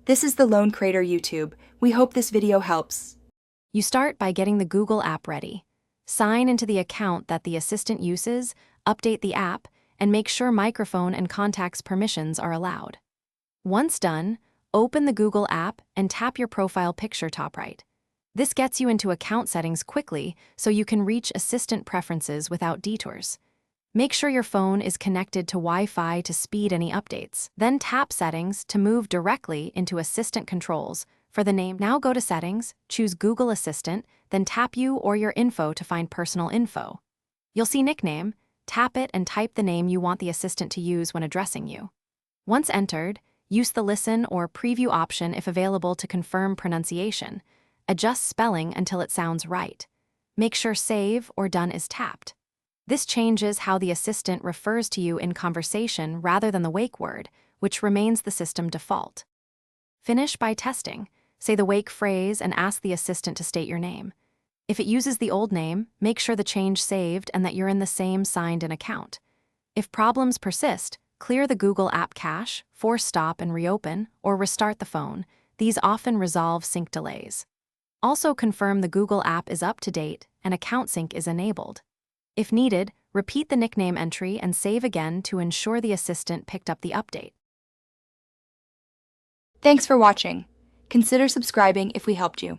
This is the Lone Creator YouTube. We hope this video helps. You start by getting the Google app ready. Sign into the account that the assistant uses, update the app, and make sure microphone and contacts permissions are allowed. Once done, open the Google app and tap your profile picture top right. This gets you into account settings quickly so you can reach assistant preferences without detours. Make sure your phone is connected to Wi-Fi to speed any updates. Then tap Settings to move directly into Assistant Controls. For the name, now go to Settings, choose Google Assistant, then tap you or your info to find Personal Info. You'll see Nickname. Tap it and type the name you want the assistant to use when addressing you. Once entered, use the Listen or Preview option if available to confirm pronunciation. Adjust spelling until it sounds right. Make sure Save or Done is tapped. This changes how the assistant refers to you in conversation rather than the wake word, which remains the system default. Finish by testing. Say the wake phrase and ask the assistant to state your name. If it uses the old name, make sure the change saved and that you're in the same signed-in account. If problems persist, clear the Google app cache, force stop and reopen, or restart the phone. These often resolve sync delays. Also confirm the Google app is up to date and account sync is enabled. If needed, repeat the nickname entry and save again to ensure the assistant picked up the update. Thanks for watching. Consider subscribing if we helped you.